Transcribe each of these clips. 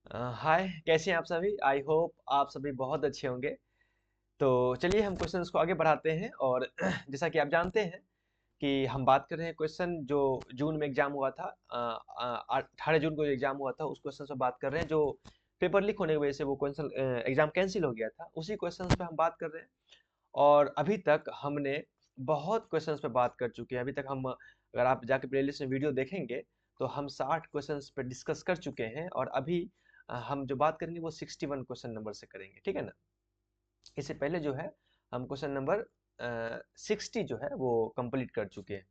हाय, कैसे हैं आप सभी? आई होप आप सभी बहुत अच्छे होंगे। तो चलिए हम क्वेश्चंस को आगे बढ़ाते हैं और जैसा कि आप जानते हैं कि हम बात कर रहे हैं क्वेश्चन जो जून में एग्जाम हुआ था। 18 जून को एग्जाम हुआ था, उस क्वेश्चन से बात कर रहे हैं जो पेपर लीक होने की वजह से वो क्वेश्चन एग्जाम कैंसिल हो गया था, उसी क्वेश्चन पे हम बात कर रहे हैं। और अभी तक हमने बहुत क्वेश्चंस पे बात कर चुके हैं। अभी तक हम, अगर आप जाके प्लेलिस्ट में वीडियो देखेंगे, तो हम 60 क्वेश्चंस पे डिस्कस कर चुके हैं और अभी हम जो बात करेंगे वो 61 क्वेश्चन नंबर से करेंगे, ठीक है ना। इससे पहले जो है हम क्वेश्चन नंबर 60 जो है वो कंप्लीट कर चुके हैं।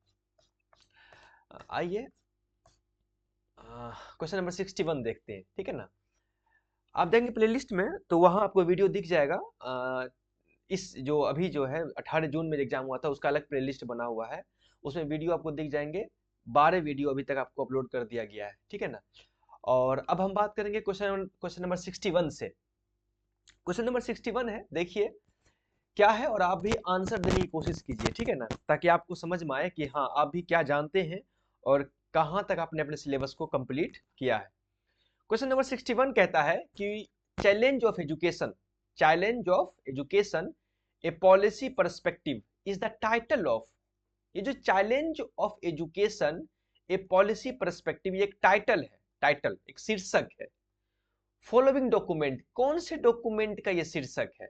आइए क्वेश्चन नंबर 61 देखते हैं, ठीक है ना। आप देखेंगे प्लेलिस्ट में तो वहाँ आपको वीडियो दिख जाएगा। इस जो अभी जो है 18 जून में एग्जाम हुआ था उसका अलग प्लेलिस्ट बना हुआ है, उसमें वीडियो आपको दिख जाएंगे। 12 वीडियो अभी तक आपको अपलोड कर दिया गया है, ठीक है ना। और अब हम बात करेंगे क्वेश्चन क्वेश्चन नंबर 61 से। क्वेश्चन नंबर 61 है, देखिए क्या है, और आप भी आंसर देने की कोशिश कीजिए, ठीक है ना, ताकि आपको समझ में आए कि हाँ आप भी क्या जानते हैं और कहाँ तक आपने अपने सिलेबस को कंप्लीट किया है। क्वेश्चन नंबर 61 कहता है कि challenge of education a policy perspective is the title of. ये जो challenge of education a policy perspective, ये एक टाइटल है, टाइटल एक शीर्षक है। फॉलोइंग डॉक्यूमेंट, कौन से डॉक्यूमेंट का ये शीर्षक है?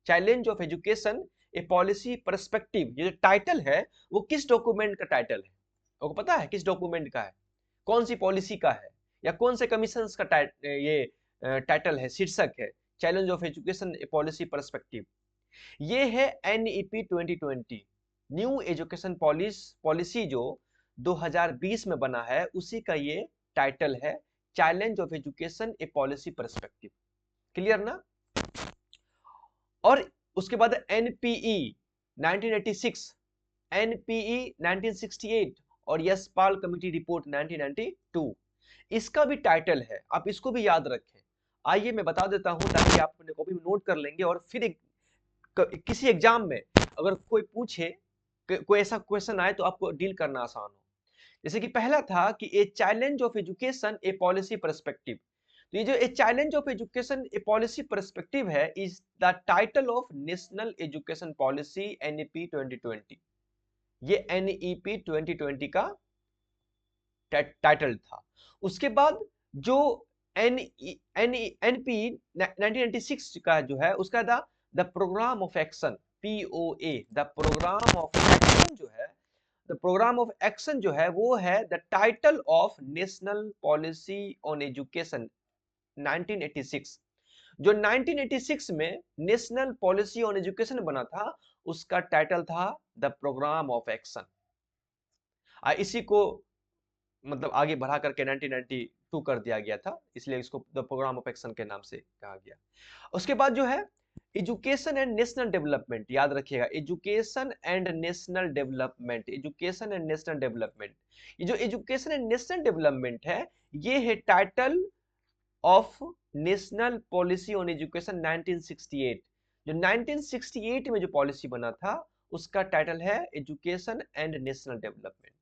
Challenge of education a policy perspective, ये जो टाइटल है वो किस डॉक्यूमेंट का टाइटल है? आपको पता है किस डॉक्यूमेंट का है? कौन सी पॉलिसी का है या कौन से कमीशन का ये टाइटल है, शीर्षक है? Challenge of education a policy perspective, ये है एनईपी 2020, न्यू एजुकेशन पॉलिसी जो 2020 में बना है, उसी का ये टाइटल है, challenge of education a policy perspective. Clear ना। और उसके बाद एनपीई 1986, एनपीई 1968 और यशपाल कमिटी रिपोर्ट 1992, इसका भी टाइटल है, आप इसको भी याद रखें। आइए मैं बता देता हूं ताकि आप अपने कॉपी में नोट कर लेंगे और फिर किसी एग्जाम में अगर कोई पूछे, कोई ऐसा क्वेश्चन आए तो आपको डील करना आसान हो। जैसे कि पहला था कि a challenge of education a policy perspective. तो ये जो a challenge of education a policy perspective है, is the title of national education policy NEP 2020। ये एनईपी 2020 का टाइटल था। उसके बाद जो एन एन एनपी 1996 का जो है, उसका the programme of action, POA, the programme of action जो है, द प्रोग्राम ऑफ एक्शन जो है वो है the title of national policy on education 1986। जो 1986 में नेशनल पॉलिसी ऑन एजुकेशन बना था, उसका टाइटल था द प्रोग्राम ऑफ एक्शन। इसी को मतलब आगे बढ़ा करके 1992 कर दिया गया था, इसलिए इसको द प्रोग्राम ऑफ एक्शन के नाम से कहा गया। उसके बाद जो है एजुकेशन एंड नेशनल डेवलपमेंट, याद रखिएगा, education and national development, education and national development. ये जो एजुकेशन एंड नेशनल डेवलपमेंट है, ये है title of national policy on education 1968। जो 1968 में जो पॉलिसी बना था, उसका टाइटल है एजुकेशन एंड नेशनल डेवलपमेंट।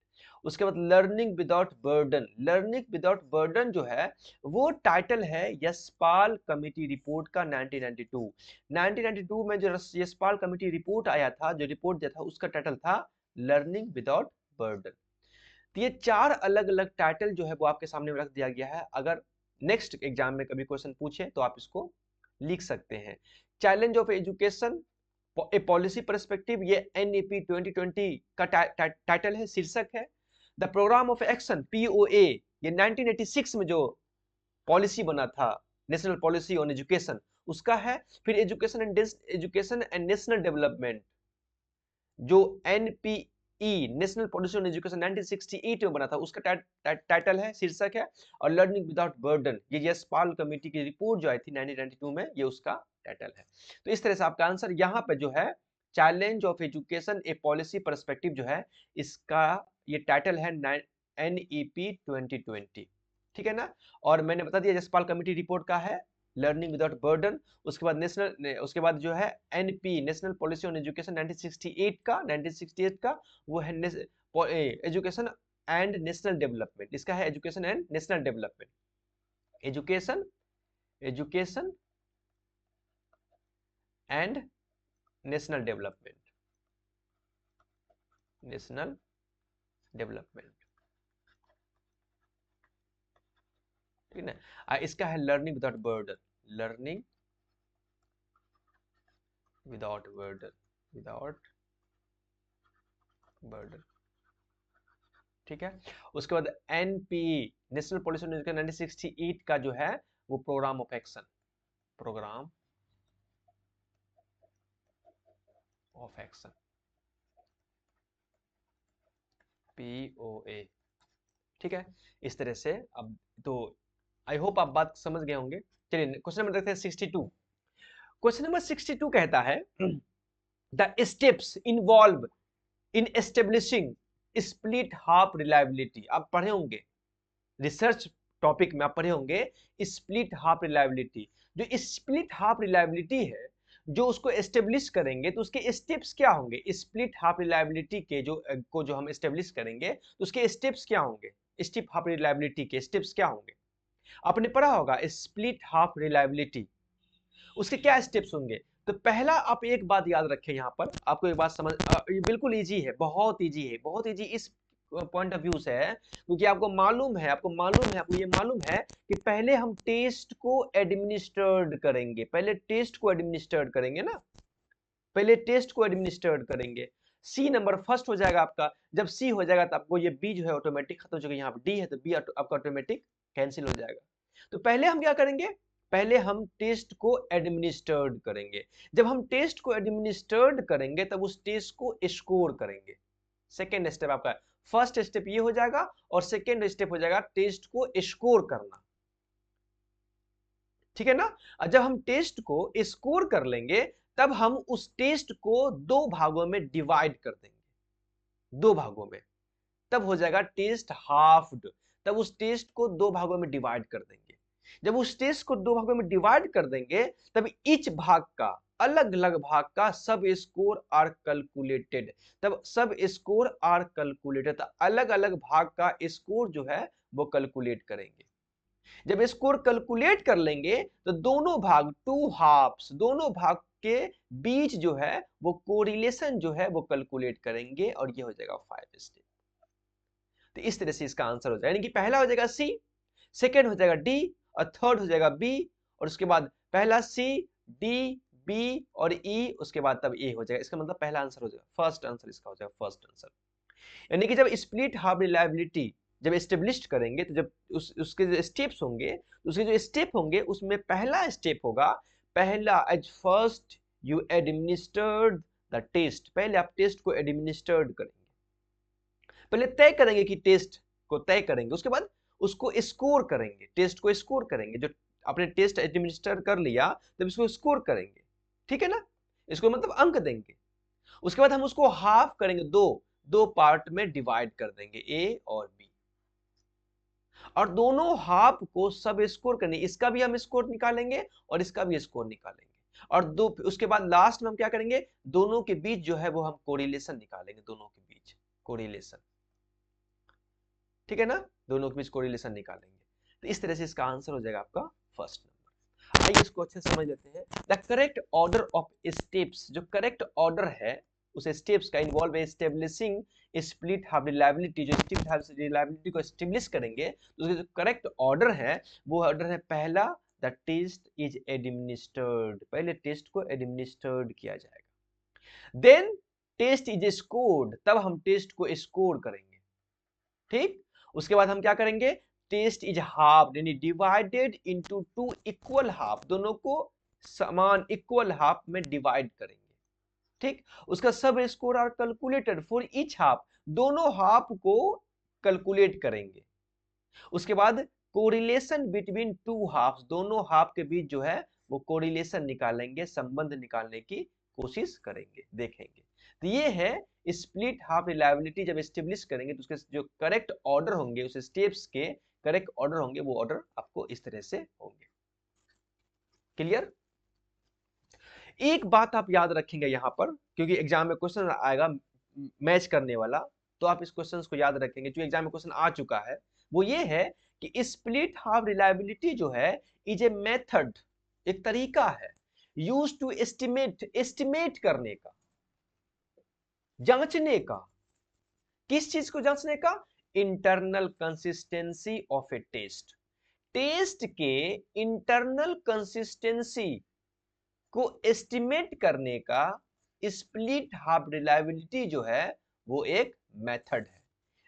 उसके बाद learning without burden, learning without burden जो है वो टाइटल है यशपाल कमिटी रिपोर्ट का 1992। 1992 में जो यशपाल कमिटी रिपोर्ट आया था, जो रिपोर्ट दिया था, उसका टाइटल था लर्निंग विदाउट बर्डन। तो ये चार अलग अलग टाइटल जो है वो आपके सामने रख दिया गया है। अगर नेक्स्ट एग्जाम में कभी क्वेश्चन पूछे तो आप इसको लिख सकते हैं। Challenge of education a policy perspective, ये एनईपी 2020 का टाइटल है, शीर्षक है। The programme of action, POA, ये 1986 में जो पॉलिसी बना था, नेशनल पॉलिसी ऑन एजुकेशन, उसका है। फिर एजुकेशन एंड नेशनल डेवलपमेंट, जो NPE, national policy on education 1968 में बना था, उसका टाइटल है, शीर्षक है। और लर्निंग विदाउट बर्डन, ये यशपाल कमेटी की रिपोर्ट जो आई थी 1992 में, ये उसका टाइटल है। तो इस तरह से आपका आंसर यहाँ पे जो है challenge of education a policy perspective जो है, इसका ये टाइटल है एनईपी 2020, ठीक है ना। और मैंने बता दिया यशपाल कमेटी रिपोर्ट का है लर्निंग विदाउट बर्डन। उसके बाद उसके बाद जो है NP, national policy on education 1968 का वो है एजुकेशन एंड नेशनल डेवलपमेंट, इसका है education and national development, education education and national development, national development, ठीक है। इसका है learning without burden, learning without burden, without burden, ठीक है। उसके बाद NPE, national policy on education 1968 का जो है वो programme of action, programme of action, POA, ठीक है। इस तरह से अब तो आई होप आप बात समझ गए होंगे। चलिए क्वेश्चन नंबर देखते हैं 62। क्वेश्चन नंबर 62 कहता है the steps involve in establishing split half reliability. आप पढ़े होंगे रिसर्च टॉपिक में, आप पढ़े होंगे स्प्लिट हाफ रिलायबिलिटी। जो स्प्लिट हाफ रिलायबिलिटी है, जो उसको एस्टेब्लिश करेंगे तो उसके स्टेप्स क्या होंगे, स्प्लिट हाफ रिलायबिलिटी के जो हम एस्टेब्लिश करेंगे तो उसके स्टेप्स क्या होंगे, स्प्लिट हाफ रिलायबिलिटी के स्टेप्स क्या होंगे। आपने पढ़ा होगा स्प्लिट हाफ रिलायबिलिटी, उसके क्या स्टेप्स होंगे। तो पहला आप एक बात याद रखें, यहाँ पर आपको एक बात समझ, ये बिल्कुल इजी है, बहुत इजी है, बहुत इजी इस पॉइंट ऑफ व्यू से है क्योंकि आपको मालूम है, आपको ये मालूम है कि पहले हम टेस्ट को एडमिनिस्टर्ड करेंगे, पहले टेस्ट को एडमिनिस्टर्ड करेंगे ना, पहले टेस्ट को एडमिनिस्टर्ड करेंगे। सी नंबर फर्स्ट हो जाएगा आपका, जब सी हो जाएगा तो आपको ये बी जो है ऑटोमेटिक खत्म हो जाएगा, यहाँ डी है तो बी आपका ऑटोमेटिक कैंसिल हो जाएगा। तो पहले हम क्या करेंगे, पहले हम टेस्ट को एडमिनिस्टर्ड करेंगे। जब हम टेस्ट को एडमिनिस्टर्ड करेंगे तब उस टेस्ट को स्कोर करेंगे। सेकेंड स्टेप आपका, फर्स्ट स्टेप ये हो जाएगा और सेकेंड स्टेप हो जाएगा टेस्ट को स्कोर करना, ठीक है ना। जब हम टेस्ट को स्कोर कर लेंगे तब हम उस टेस्ट को दो भागों में डिवाइड कर देंगे, दो भागों में, तब हो जाएगा टेस्ट हाफ्ड। तब उस टेस्ट को दो भागों में डिवाइड कर देंगे। जब उस टेस्ट को दो भागों में डिवाइड कर देंगे तब ईच भाग का, अलग अलग भाग का सब स्कोर आर कैलकुलेटेड, तब सब स्कोर आर कैलकुलेटेड, अलग अलग भाग का स्कोर जो है वो कैलकुलेट करेंगे। जब स्कोर कैलकुलेट कर लेंगे तो दोनों भाग, टू हाफ्स, दोनों भाग के बीच जो है वो कोरिलेशन जो है वो कैलकुलेट करेंगे और ये हो जाएगा 5 स्टेप। तो इस तरह से इसका आंसर हो जाएगा, यानी कि पहला हो जाएगा सी, सेकेंड हो जाएगा डी और थर्ड हो जाएगा बी, और उसके बाद पहला सी, डी, बी और ई, उसके बाद तब ए हो जाएगा। इसका मतलब पहला आंसर हो जाएगा, फर्स्ट आंसर इसका हो जाएगा, फर्स्ट आंसर। यानी कि जब स्प्लिट हाफ रिलायबिलिटी जब एस्टेब्लिश करेंगे तो जब उसके जो स्टेप्स होंगे, उसके जो स्टेप होंगे उसमें पहला स्टेप होगा, पहला as first you administered the test, पहले आप टेस्ट को एडमिनिस्टर्ड करेंगे, पहले तय करेंगे कि टेस्ट को तय करेंगे, उसके बाद उसको स्कोर करेंगे, टेस्ट को स्कोर करेंगे। जो आपने टेस्ट एडमिनिस्टर कर लिया तब इसको स्कोर करेंगे, ठीक है ना, इसको मतलब अंक देंगे। उसके बाद हम उसको हाफ करेंगे, दो पार्ट में डिवाइड कर देंगे, ए और बी, और दोनों हाफ को सब स्कोर करने, इसका भी हम स्कोर निकालेंगे और इसका भी स्कोर निकालेंगे, और दो उसके बाद लास्ट में हम क्या करेंगे, दोनों के बीच जो है वो हम कोरिलेशन निकालेंगे, दोनों के बीच कोरिलेशन, ठीक है ना, दोनों के बीच कोरिलेशन निकालेंगे। तो इस तरह से इसका आंसर हो जाएगा आपका फर्स्ट नंबर। आइए इसको अच्छे से समझ लेते हैं। The correct order of steps, जो करेक्ट ऑर्डर है उस स्टेप्स का involve establishing split half reliability, जो स्प्लिट हाफ रिलायबिलिटी को एस्टेब्लिश करेंगे तो उसका जो करेक्ट ऑर्डर है वो ऑर्डर है, पहला द टेस्ट इज एडमिनिस्टर्ड, पहले टेस्ट को एडमिनिस्टर्ड किया जाएगा, देन टेस्ट इज स्कोर्ड, तब हम टेस्ट को स्कोर करेंगे, ठीक। उसके बाद हम क्या करेंगे, टेस्ट इज हाफ यानी divided into two equal half, दोनों को समान इक्वल हाफ में डिवाइड करेंगे, ठीक। उसका sub score are calculated for each half, दोनों हाफ को कैलकुलेट करेंगे। उसके बाद कोरिलेशन बिटवीन टू हाफ, दोनों हाफ के बीच जो है वो कोरिलेशन निकालेंगे, संबंध निकालने की कोशिश करेंगे, देखेंगे। तो ये है स्प्लिट हाफ रिलायबिलिटी जब एस्टेब्लिश करेंगे तो उसके जो करेक्ट ऑर्डर होंगे, उस स्टेप्स के करेक्ट ऑर्डर होंगे, वो ऑर्डर आपको इस तरह से होंगे। क्लियर? एक बात आप याद रखेंगे यहां पर, क्योंकि एग्जाम में क्वेश्चन आएगा मैच करने वाला, तो आप इस क्वेश्चन को याद रखेंगे जो एग्जाम में क्वेश्चन आ चुका है, वो ये है कि स्प्लिट हाफ रिलायबिलिटी जो है इज ए मेथड, एक तरीका है यूज टू एस्टिमेट करने का, जांचने का। किस चीज को जांचने का? Internal consistency of a test. Test के इंटरनल कंसिस्टेंसी को एस्टिमेट करने का स्प्लिट हाफ रिलायबिलिटी जो है वो एक मेथड है।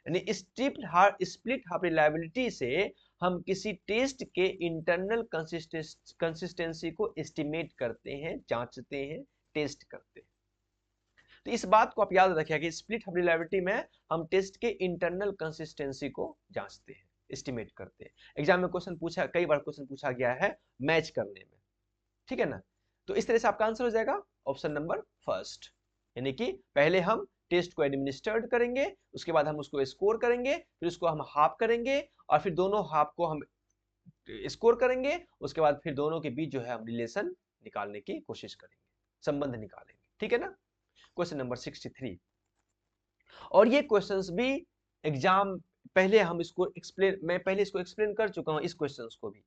यानी स्प्लिट हाफ रिलायबिलिटी से हम किसी टेस्ट के इंटरनल कंसिस्टेंसी को एस्टिमेट करते हैं, जांचते हैं, टेस्ट करते हैं। तो इस बात को आप याद रखिए कि स्प्लिट हाफ रिलायबिलिटी में हम टेस्ट के इंटरनल कंसिस्टेंसी को जांचते हैं, एस्टिमेट करते हैं। एग्जाम में क्वेश्चन पूछा, कई बार क्वेश्चन पूछा गया है मैच करने में, ठीक है ना। तो इस तरह से आपका आंसर हो जाएगा ऑप्शन नंबर फर्स्ट, यानी कि पहले हम टेस्ट को एडमिनिस्टर्ड करेंगे, उसके बाद हम उसको स्कोर करेंगे, फिर उसको हम हाफ करेंगे और फिर दोनों हाफ को हम स्कोर करेंगे, उसके बाद फिर दोनों के बीच जो है हम रिलेशन निकालने की कोशिश करेंगे, संबंध निकालेंगे, ठीक है ना। क्वेश्चन नंबर 63, और ये क्वेश्चंस भी एग्जाम पहले हम इसको एक्सप्लेन, मैं पहले इसको एक्सप्लेन कर चुका हूं इस क्वेश्चंस को भी।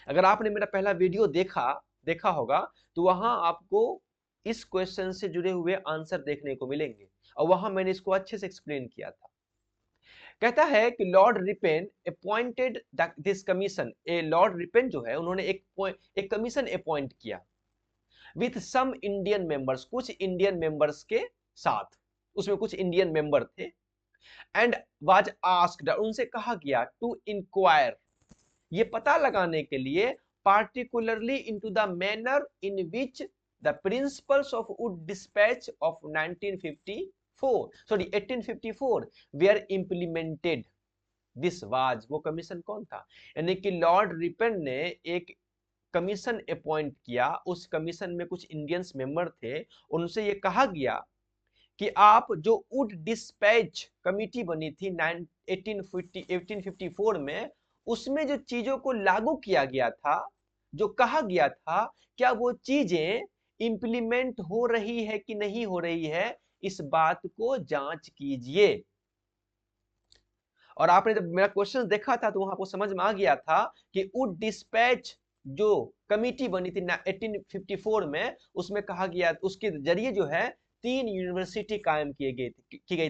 अगर आपने मेरा पहला वीडियो देखा होगा तो वहां आपको इस क्वेश्चन से जुड़े हुए आंसर देखने को मिलेंगे और वहां मैंने इसको अच्छे से एक्सप्लेन किया था। कहता है कि Lord ripen appointed this commission, A Lord Ripon जो है उन्होंने एक कमीशन अपॉइंट किया विथ सम इंडियन मेंबर्स, कुछ इंडियन मेंबर्स के साथ, उसमें कुछ इंडियन मेंबर थे। एंड वाज आस्क्ड, उनसे कहा गया टू इंक्वायर, ये पता लगाने के लिए, particularly into the manner in which the principles of Wood dispatch of 1854 were implemented. This was, वो कमीशन कौन था? यानी कि लॉर्ड रिपेन ने एक कमीशन अपॉइंट किया, उस कमीशन में कुछ इंडियंस मेंबर थे, उनसे ये कहा गया कि आप जो वुड डिस्पैच कमिटी बनी थी 1854 में, उसमें जो चीजों को लागू किया गया था, जो कहा गया था, क्या वो चीजें इंप्लीमेंट हो रही है कि नहीं हो रही है, इस बात को जांच कीजिए। और आपने जब मेरा क्वेश्चन देखा था तो वहां आपको समझ में आ गया था कि वुड डिस्पैच जो कमिटी बनी थी 1854 में, उसमें कहा गया, उसके जरिए जो है 3 यूनिवर्सिटी कायम की गई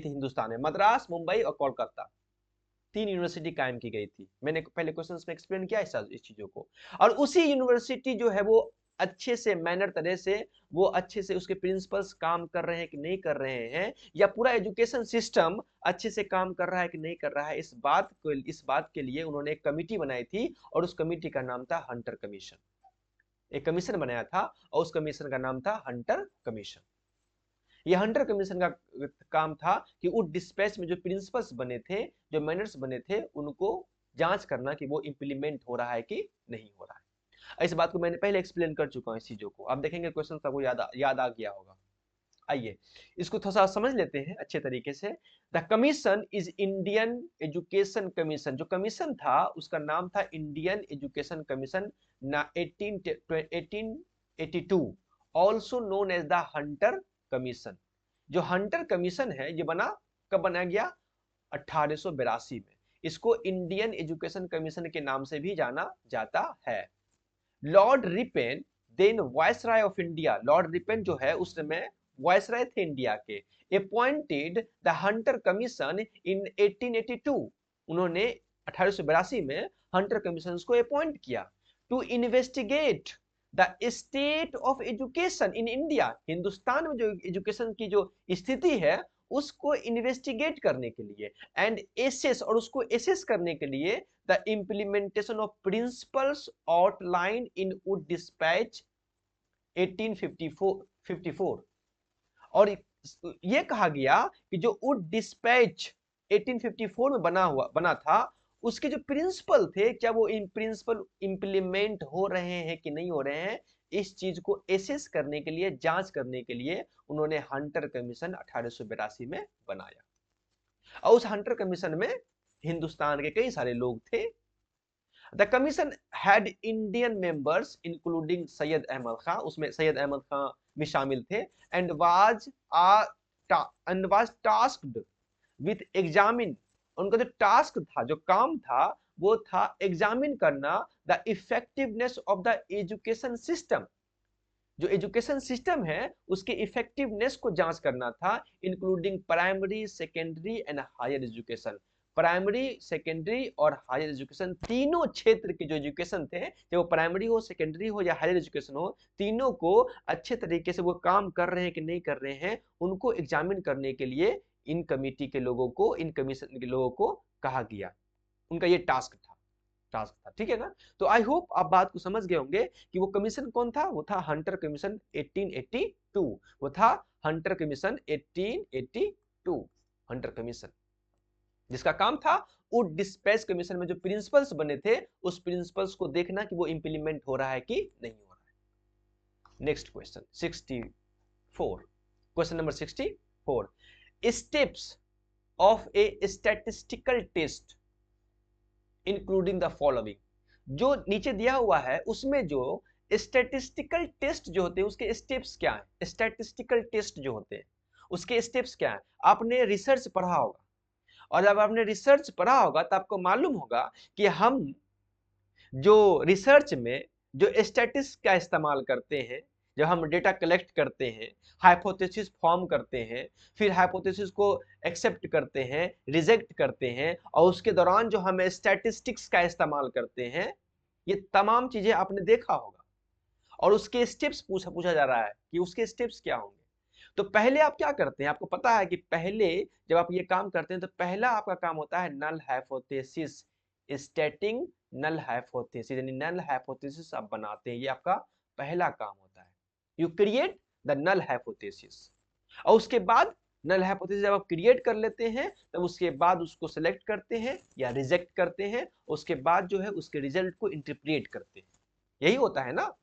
थी हिंदुस्तान में, मद्रास, मुंबई और कोलकाता। 3 यूनिवर्सिटी कायम की गई थी। मैंने पहले क्वेश्चंस में एक्सप्लेन किया इस चीजों को। और उसी यूनिवर्सिटी जो है वो अच्छे से मैनर तरह से, वो अच्छे से उसके प्रिंसिपल्स काम कर रहे हैं कि नहीं कर रहे हैं, या पूरा एजुकेशन सिस्टम अच्छे से काम कर रहा है कि नहीं कर रहा है, इस बात के लिए उन्होंने एक कमिटी बनाई थी और उस कमिटी का नाम था हंटर कमीशन। एक कमीशन बनाया था और उस कमीशन का नाम था हंटर कमीशन। ये हंटर कमीशन का काम था कि उस डिस्पैच में जो प्रिंसिपल्स बने थे, जो मैनर्स बने थे, उनको जांच करना कि वो इंप्लीमेंट हो रहा है कि नहीं हो रहा है। इस बात को मैंने पहले एक्सप्लेन कर चुका हूं इस चीजों को। आप देखेंगे क्वेश्चन आपको याद आ गया होगा। आइए इसको थोड़ा सा समझ लेते हैं अच्छे तरीके से। The commission is Indian education commission. जो कमीशन था उसका नाम था Indian education commission 1882, also known as the Hunter commission. जो हंटर कमीशन है ये कब बनाया गया? 1882 में। इसको इंडियन एजुकेशन कमीशन के नाम से भी जाना जाता है। Lord Ripon then viceroy of India, Lord Ripon जो है उस समय वायसराय थे इंडिया के, appointed the Hunter commission in 1882, उन्होंने 1882 में हंटर कमीशन को अपॉइंट किया to investigate the state of education in India. Hindustan में जो एजुकेशन की जो स्थिति है उसको इन्वेस्टिगेट करने के लिए, एंड एसेस, और उसको एसेस करने के लिए the implementation of principles outline in Wood dispatch 1854। और यह कहा गया कि जो वुड डिस्पैच 1854 में बना था, उसके जो प्रिंसिपल थे, क्या वो इन प्रिंसिपल इंप्लीमेंट हो रहे हैं कि नहीं हो रहे हैं, इस चीज को एसेस करने के लिए, जांच करने के लिए उन्होंने हंटर कमीशन 1882 में बनाया। और उस हंटर कमीशन में हिंदुस्तान के कई सारे लोग थे। The commission had Indian members including Syed Ahmad Khan, उसमें सैयद अहमद खान भी शामिल थे, and was tasked with examine, उनका जो टास्क था, जो काम था, वो था एग्जामिन करना the effectiveness of the education system. जो एजुकेशन सिस्टम है उसके इफेक्टिवनेस को जांच करना था, including primary, secondary and higher education. Primary, secondary और हायर एजुकेशन, तीनों क्षेत्र के जो एजुकेशन थे, चाहे वो प्राइमरी हो, सेकेंडरी हो या हायर एजुकेशन हो, तीनों को अच्छे तरीके से वो काम कर रहे हैं कि नहीं कर रहे हैं, उनको एग्जामिन करने के लिए इन कमेटी के लोगों को, इन कमीशन के लोगों को कहा गया। उनका ये टास्क था, ठीक है ना। तो आई होप आप बात को समझ गए होंगे कि वो कमीशन कौन था। वो था हंटर कमीशन 1882। वो था हंटर कमीशन 1882, हंटर कमीशन, जिसका काम था वुड डिस्पैच कमीशन में जो प्रिंसिपल्स बने थे उस प्रिंसिपल्स को देखना कि वो इंप्लीमेंट हो रहा है कि नहीं हो रहा है। Next question 64, question number 64, steps of a statistical test including the following. जो नीचे दिया हुआ है उसमें जो स्टैटिस्टिकल टेस्ट जो होते हैं उसके स्टेप्स क्या है, स्टैटिस्टिकल टेस्ट जो होते हैं उसके स्टेप्स क्या है। आपने रिसर्च पढ़ा होगा, और जब आपने रिसर्च पढ़ा होगा तो आपको मालूम होगा कि हम जो रिसर्च में जो स्टैटिस्टिक्स का इस्तेमाल करते हैं, जब हम डेटा कलेक्ट करते हैं, हाइपोथेसिस फॉर्म करते हैं, फिर हाइपोथेसिस को एक्सेप्ट करते हैं, रिजेक्ट करते हैं, और उसके दौरान जो हम स्टैटिस्टिक्स का इस्तेमाल करते हैं, ये तमाम चीजें आपने देखा होगा। और उसके स्टेप्स पूछा जा रहा है कि उसके स्टेप्स क्या होंगे। तो पहले आप क्या करते हैं, आपको पता है कि पहले जब आप ये काम करते हैं तो पहला आपका काम होता है नल हाइपोथेसिस, स्टेटिंग नल हाइपोथेसिस, यानी नल हाइपोथेसिस आप बनाते हैं, ये आपका पहला काम होता है। You create the null hypothesis. और उसके बाद नल हाइपोथेसिस जब आप क्रिएट कर लेते हैं तब उसके बाद उसको सेलेक्ट करते हैं या रिजेक्ट करते हैं, उसके बाद जो है उसके रिजल्ट को इंटरप्रेट करते हैं। यही होता है ना।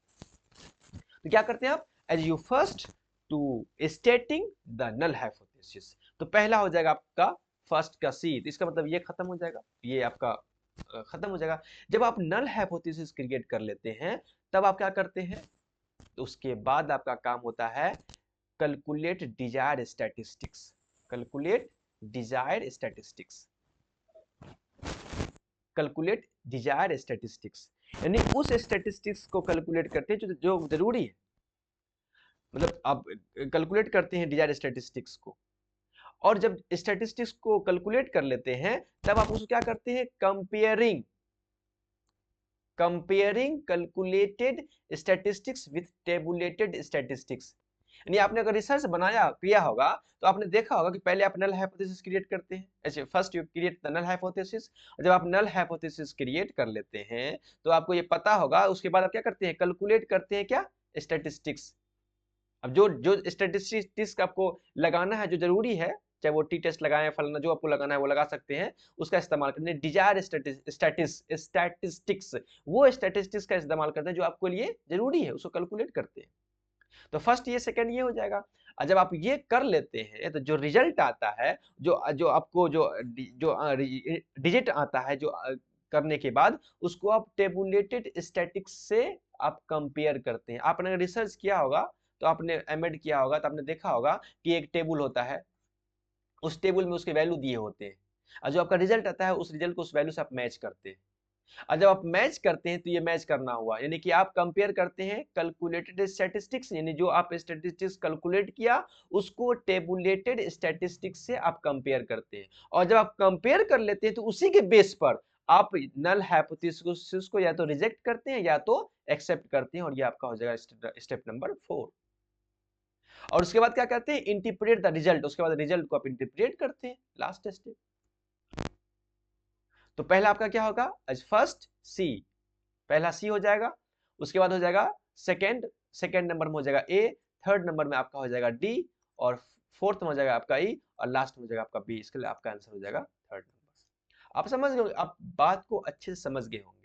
तो क्या करते हैं आप, as you first to stating the null hypothesis. तो पहला हो जाएगा आपका फर्स्ट का सी, तो इसका मतलब ये खत्म हो जाएगा, ये आपका खत्म हो जाएगा। जब आप नल हाइपोथेसिस क्रिएट कर लेते हैं तब आप क्या करते हैं, तो उसके बाद आपका काम होता है calculate desired statistics. Calculate desired statistics, calculate desired statistics, यानी उस स्टैटिस्टिक्स को कैलकुलेट करते हैं जो जरूरी है। मतलब आप कैलकुलेट करते हैं डिजायर्ड स्टैटिस्टिक्स को, और जब स्टैटिस्टिक्स को कैलकुलेट कर लेते हैं तब आप उसको क्या करते हैं, comparing calculated statistics with tabulated statistics. यानी आपने अगर रिसर्च बनाया किया होगा तो आपने देखा होगा कि पहले आप नल हाइपोथेसिस क्रिएट करते हैं, ऐसे first you create the null hypothesis, और जब आप नल हाइपोथेसिस क्रिएट कर लेते हैं तो आपको ये पता होगा, उसके बाद आप क्या करते हैं, कैलकुलेट करते हैं क्या, स्टैटिस्टिक्स। अब जो स्टैटिस्टिक्स आपको लगाना है जो जरूरी है, चाहे वो टी टेस्ट लगाएं, फलाना जो आपको लगाना है वो लगा सकते हैं, उसका इस्तेमाल करते हैं। डिजायर स्टैटिस्टिक्स, वो स्टैटिस्टिक्स का इस्तेमाल करते हैं जो आपके लिए जरूरी है, उसको कैलकुलेट करते हैं। तो फर्स्ट ये, सेकंड ये हो जाएगा। और जब आप ये कर लेते हैं तो जो रिजल्ट आता है, जो जो आपको जो जो डिजिट आता है, जो करने के बाद उसको आप टेबुलेटेड स्टैटिक्स से आप कंपेयर करते हैं। आपने रिसर्च किया होगा तो आपने एमएड किया होगा तो आपने देखा होगा कि एक टेबल होता है, उस टेबल में उसके वैल्यू दिए होते हैं, और जो आपका रिजल्ट आता है उस रिजल्ट को उस वैल्यू से आप मैच करते हैं। और जब आप मैच करते हैं तो ये मैच करना हुआ, यानी कि आप कंपेयर करते हैं कैलकुलेटेड स्टैटिस्टिक्स, यानी जो आप स्टैटिस्टिक्स कैलकुलेट किया उसको टेबुलेटेड स्टैटिस्टिक्स से आप कंपेयर करते हैं। और जब आप कंपेयर कर लेते हैं तो उसी के बेस पर आप नल हाइपोथेसिस को या तो रिजेक्ट करते हैं या तो एक्सेप्ट करते हैं, और ये आपका हो जाएगा स्टेप नंबर 4। और उसके बाद क्या करते हैं, इंटरप्रेट द रिजल्ट, उसके बाद रिजल्ट को आप इंटरप्रेट करते हैं, लास्ट स्टेप। तो पहला आपका क्या होगा, एज फर्स्ट सी, पहला सी हो जाएगा, उसके बाद हो जाएगा सेकंड नंबर में हो जाएगा ए, थर्ड नंबर में आपका हो जाएगा डी, और फोर्थ में हो जाएगा आपका ई, और लास्ट में हो जाएगा आपका बी। इसके लिए आपका आंसर हो जाएगा थर्ड नंबर। आप समझ गए, आप बात को अच्छे से समझ गए होंगे।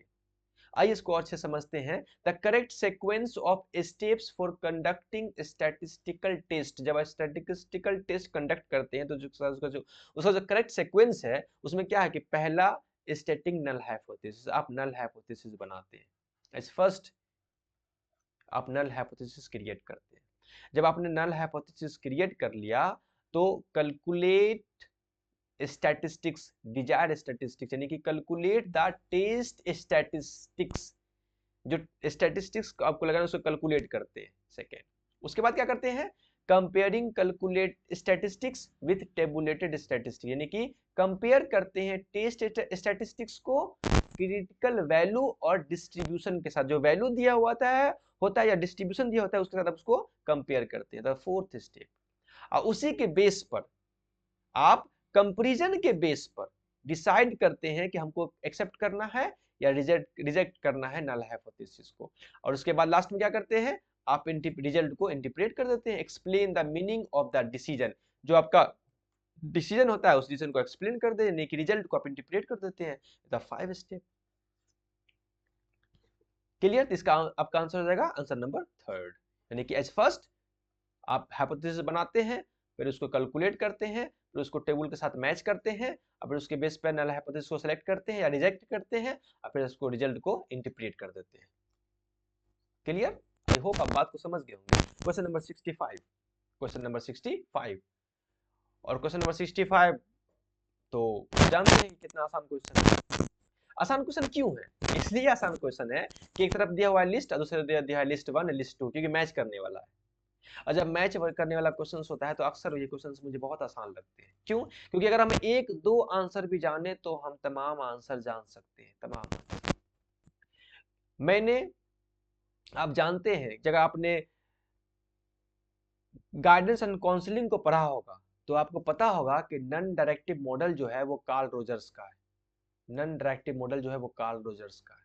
आइए इसको अच्छे समझते हैं। The correct sequence of steps for conducting statistical test. जब आप स्टैटिस्टिकल टेस्ट कंडक्ट करते हैं तो उसका जो करेक्ट सीक्वेंस है उसमें क्या है कि पहला स्टेटिंग नल हाइपोथेसिस, आप नल हाइपोथेसिस बनाते हैं। एज फर्स्ट आप नल हाइपोथेसिस क्रिएट करते हैं। जब आपने नल हाइपोथेसिस क्रिएट कर लिया तो कैलकुलेट स्टैटिस्टिक्स, डिजायर स्टैटिस्टिक्स, यानी कि कैलकुलेट द टेस्ट स्टैटिस्टिक्स, जो स्टैटिस्टिक्स आपको लगा उसको कैलकुलेट करते हैं। सेकेंड, उसके बाद क्या करते हैं, comparing calculate statistics with tabulated statistics, यानी कि कंपेयर करते हैं टेस्ट स्टैटिस्टिक्स को क्रिटिकल वैल्यू और डिस्ट्रीब्यूशन के साथ, जो वैल्यू दिया हुआ होता है या डिस्ट्रीब्यूशन दिया होता है उसके साथ आप उसको कंपेयर करते हैं। द फोर्थ स्टेप, और उसी के बेस पर आप कंपैरिजन के बेस पर डिसाइड करते हैं कि हमको एक्सेप्ट करना है या रिजेक्ट करना है नल हाइपोथेसिस को। और उसके बाद लास्ट में क्या करते हैं, आप रिजल्ट को इंटरप्रेट कर देते हैं। Explain the meaning of the decision, जो आपका डिसीजन होता है उस डिसीजन को एक्सप्लेन कर देते हैं, कि रिजल्ट को आप इंटरप्रेट कर देते हैं। The 5 step clear. इसका आपका आंसर हो जाएगा आंसर नंबर 3rd, यानी कि एज फर्स्ट आप हाइपोथेसिस बनाते हैं, फिर उसको कैलकुलेट करते हैं, फिर उसको टेबल के साथ मैच करते हैं, और फिर उसके बेस पर नल हाइपोथेसिस को सेलेक्ट करते हैं या रिजेक्ट करते हैं, और फिर उसको रिजल्ट को इंटरप्रेट कर देते हैं। क्लियर, आई होप आप बात को समझ गए होंगे। क्वेश्चन नंबर 65, क्वेश्चन नंबर 65, और क्वेश्चन नंबर 65 तो जानते हैं कि कितना आसान क्वेश्चन है। आसान क्वेश्चन क्यों है, इसलिए आसान क्वेश्चन है कि एक तरफ दिया हुआ है लिस्ट और दूसरे तरफ दिया है लिस्ट 1 लिस्ट 2, क्योंकि मैच करने वाला है। और जब मैच करने वाला क्वेश्चन होता है तो अक्सर ये क्वेश्चन मुझे बहुत आसान लगते हैं। क्यों? क्योंकि अगर हम एक दो आंसर भी जाने तो हम तमाम आंसर जान सकते हैं, तमाम आंसर। मैंने, आप जानते हैं जब आपने गाइडेंस एंड काउंसलिंग को पढ़ा होगा तो आपको पता होगा कि नॉन डायरेक्टिव मॉडल जो है वो कार्ल रोजर्स का है। नॉन डायरेक्टिव मॉडल जो है वो कार्ल रोजर्स का है,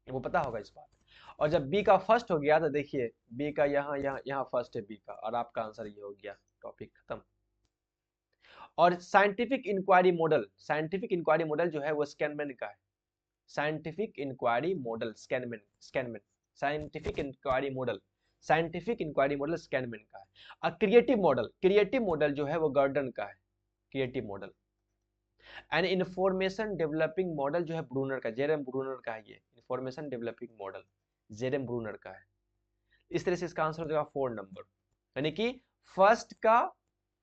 वो पता होगा इस बात। और जब बी का फर्स्ट हो गया तो देखिए बी का यहाँ फर्स्ट है बी का, और आपका आंसर ये हो गया, टॉपिक खत्म। और scientific inquiry model, scientific inquiry model जो है वो स्कैनमैन का है। Scientific inquiry model Suchman, Suchman scientific inquiry model, scientific inquiry model Suchman का है। और क्रिएटिव मॉडल, क्रिएटिव मॉडल जो है वो गर्डन का है, creative model. And information developing model जो है ब्रूनर का, जेरम ब्रूनर का है। ये information developing model Jeram Brunner का है। इस तरह से इसका आंसर हो जाएगा 4 नंबर, यानी कि फर्स्ट का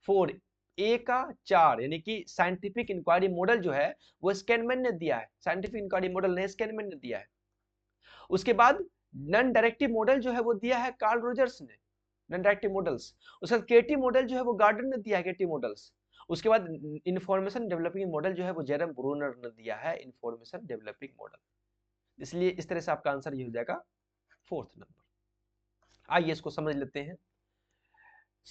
4, ए का 4, यानी कि साइंटिफिक इंक्वायरी मॉडल जो है वो स्कैनमैन ने दिया है, साइंटिफिक इंक्वायरी मॉडल ने स्कैनमैन ने दिया है। उसके बाद नॉन डायरेक्टिव मॉडल जो है वो दिया है कार्ल रोजर्स ने, नॉन डायरेक्टिव मॉडल्स। उसके बाद क्रिएटिव मॉडल जो है वो गार्डन ने दिया है, क्रिएटिव मॉडल्स। उसके बाद इंफॉर्मेशन डेवलपिंग मॉडल जो है वो जेरम ब्रूनर ने दिया है, इंफॉर्मेशन डेवलपिंग मॉडल। इसलिए इस तरह से आपका आंसर ये हो जाएगा 4th नंबर। आइए इसको समझ लेते हैं।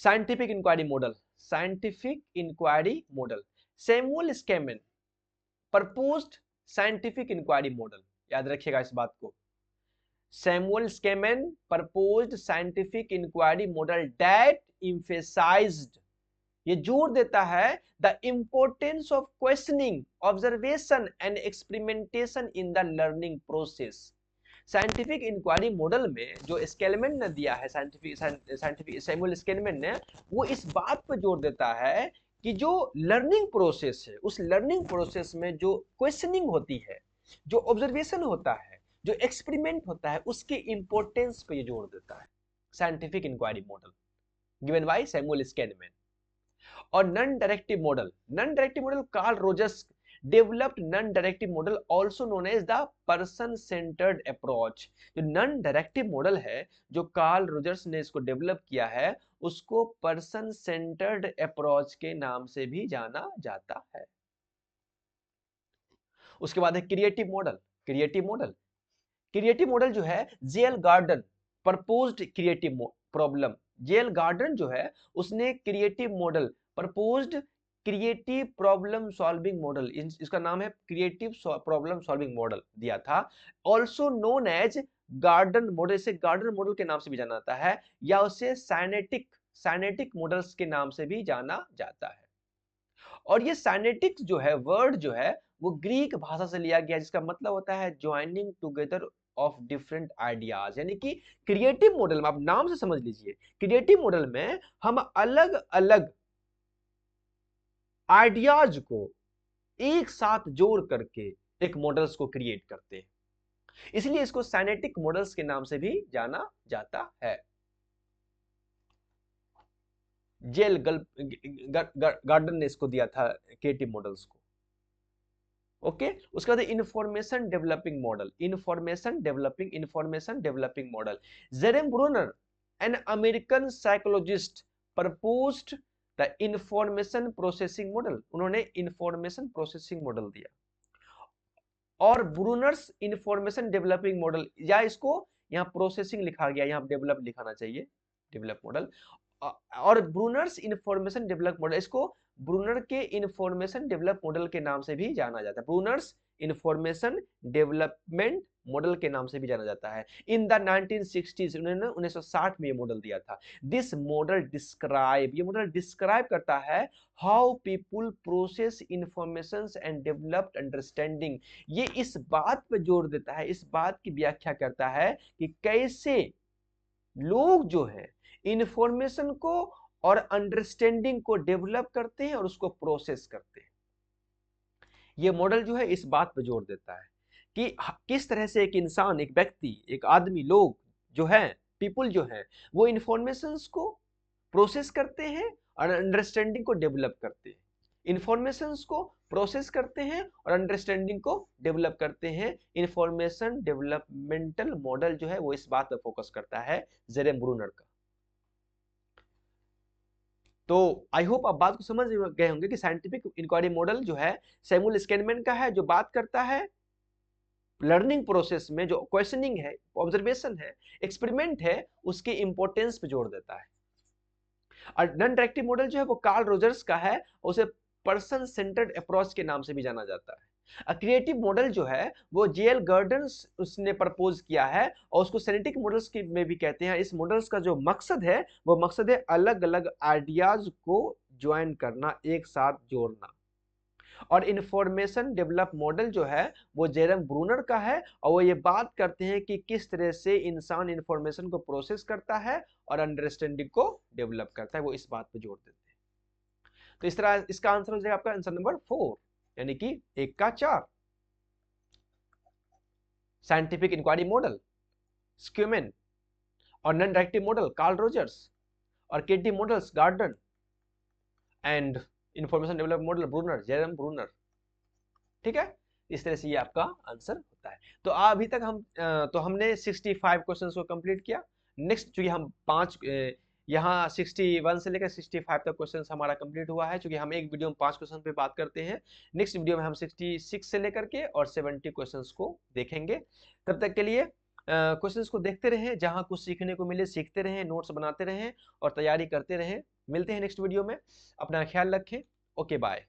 Scientific inquiry model, scientific inquiry model, Samuel Suchman proposed scientific inquiry model, याद रखिएगा इस बात को। Samuel Suchman proposed scientific inquiry model that emphasized, ये जोर देता है the importance of questioning, observation and experimentation in the learning process. Scientific inquiry model में जो स्कैनमैन ने दिया है, साइंटिफिक सैमुअल स्कैनमैन ने, वो इस बात पर जोर देता है कि जो लर्निंग प्रोसेस है उस लर्निंग प्रोसेस में जो क्वेश्चनिंग होती है, जो ऑब्जर्वेशन होता है, जो एक्सपेरिमेंट होता है, उसके इंपॉर्टेंस पे ये जोर देता है। Scientific inquiry model given by Samuel Suchman. और non directive model, non directive model Carl Rogers developed non directive model also known as the person centred approach. जो नॉन डायरेक्टिव मॉडल है जो कार्ल रोजर्स ने इसको develop किया है, उसको person centred approach के नाम से भी जाना जाता है। उसके बाद है creative model, creative model, creative model जो है Gail Gordon proposed creative problem, Gail Gordon जो है उसने creative model proposed creative problem solving model, इसका नाम है क्रिएटिव प्रॉब्लम सॉल्विंग मॉडल दिया था। Also known as Gordon model, इसे गार्डन मॉडल के नाम से भी जाना जाता है, या उसे साइनेटिक, साइनेटिक मॉडल्स के नाम से भी जाना जाता है। और ये साइनेटिक्स जो है वर्ड जो है वो ग्रीक भाषा से लिया गया, जिसका मतलब होता है joining together of different ideas, यानी कि क्रिएटिव मॉडल में, आप नाम से समझ लीजिए, क्रिएटिव मॉडल में हम अलग अलग आइडियाज को एक साथ जोड़ करके एक मॉडल्स को क्रिएट करते हैं, इसलिए इसको साइनेटिक मॉडल्स के नाम से भी जाना जाता है। जेल गार्डन ने इसको दिया था क्रिएटिव मॉडल्स को। ओके उसके बाद information developing model, information developing model. Jerome Bruner an American psychologist proposed the information processing model, उन्होंने इंफॉर्मेशन प्रोसेसिंग मॉडल दिया। और ब्रूनर्स इंफॉर्मेशन डेवलपिंग मॉडल, या इसको यहाँ प्रोसेसिंग लिखा गया, यहाँ डेवलप लिखाना चाहिए, डेवलप मॉडल। और ब्रूनर्स इंफॉर्मेशन डेवलप मॉडल, इसको ब्रूनर के इंफॉर्मेशन डेवलप मॉडल के नाम से भी जाना जाता है, ब्रूनर्स इंफॉर्मेशन डेवलपमेंट मॉडल के नाम से भी जाना जाता है। इन द 1960s, उन्होंने 1960 में ये मॉडल दिया था। दिस मॉडल डिस्क्राइब, ये मॉडल डिस्क्राइब करता है how people process information and developed understanding. ये इस बात पर जोर देता है, इस बात की व्याख्या करता है कि कैसे लोग जो है इंफॉर्मेशन को और अंडरस्टैंडिंग को डेवलप करते हैं और उसको प्रोसेस करते हैं। ये मॉडल जो है इस बात पर जोर देता है कि किस तरह से एक इंसान, एक व्यक्ति, एक आदमी, लोग जो है, पीपल जो है, वो इंफॉर्मेशंस को प्रोसेस करते हैं और अंडरस्टैंडिंग को डेवलप करते हैं। इंफॉर्मेशंस को प्रोसेस करते हैं और अंडरस्टैंडिंग को डेवलप करते हैं। इंफॉर्मेशन डेवलपमेंटल मॉडल जो है वो इस बात पर फोकस करता है, जेरेम ब्रूनर का। तो आई होप आप बात को समझ गए होंगे कि साइंटिफिक इंक्वायरी मॉडल जो है सैमुअल स्कैनमैन का है, जो बात करता है लर्निंग प्रोसेस में जो क्वेश्चनिंग है, ऑब्जर्वेशन है, एक्सपेरिमेंट है, उसके इंपॉर्टेंस पे जोर देता है। और नॉन डायरेक्टिव मॉडल जो है वो कार्ल रोजर्स का है, उसे पर्सन सेंटर्ड अप्रोच के नाम से भी जाना जाता है। क्रिएटिव मॉडल जो है वो जेएल गार्डन उसने प्रपोज किया है और उसको सिनेटिक मॉडल्स के में भी कहते हैं। इस मॉडल्स का जो मकसद है वो मकसद है अलग अलग आइडियाज को ज्वाइन करना, एक साथ जोड़ना। और इंफॉर्मेशन डेवलप मॉडल जो है वो जेरम ब्रूनर का है और वो ये बात करते हैं कि किस तरह से इंसान इंफॉर्मेशन को प्रोसेस करता है और अंडरस्टैंडिंग को डेवलप करता है, वो इस बात पे जोर देते हैं। तो इस तरह इसका आंसर हो जाएगा आपका आंसर नंबर 4, यानी कि 1 का 4। साइंटिफिक इंक्वायरी मॉडल स्क्यूमैन और non directive model Carl Rogers और KT models Gardner and information develop model Bruner, Jerome Bruner. ठीक है, इस तरह से ये आपका आंसर होता है। तो अभी तक हमने 65 क्वेश्चंस को कंप्लीट किया। नेक्स्ट चूंकि हम 5 यहाँ 61 से लेकर 65 तक क्वेश्चंस हमारा कंप्लीट हुआ है, चूंकि हम एक वीडियो में 5 क्वेश्चन पे बात करते हैं। नेक्स्ट वीडियो में हम 66 से लेकर के और 70 क्वेश्चंस को देखेंगे। तब तक के लिए क्वेश्चंस को देखते रहें, जहां कुछ सीखने को मिले सीखते रहें, नोट्स बनाते रहें और तैयारी करते रहें। मिलते हैं नेक्स्ट वीडियो में, अपना ख्याल रखें। Okay bye.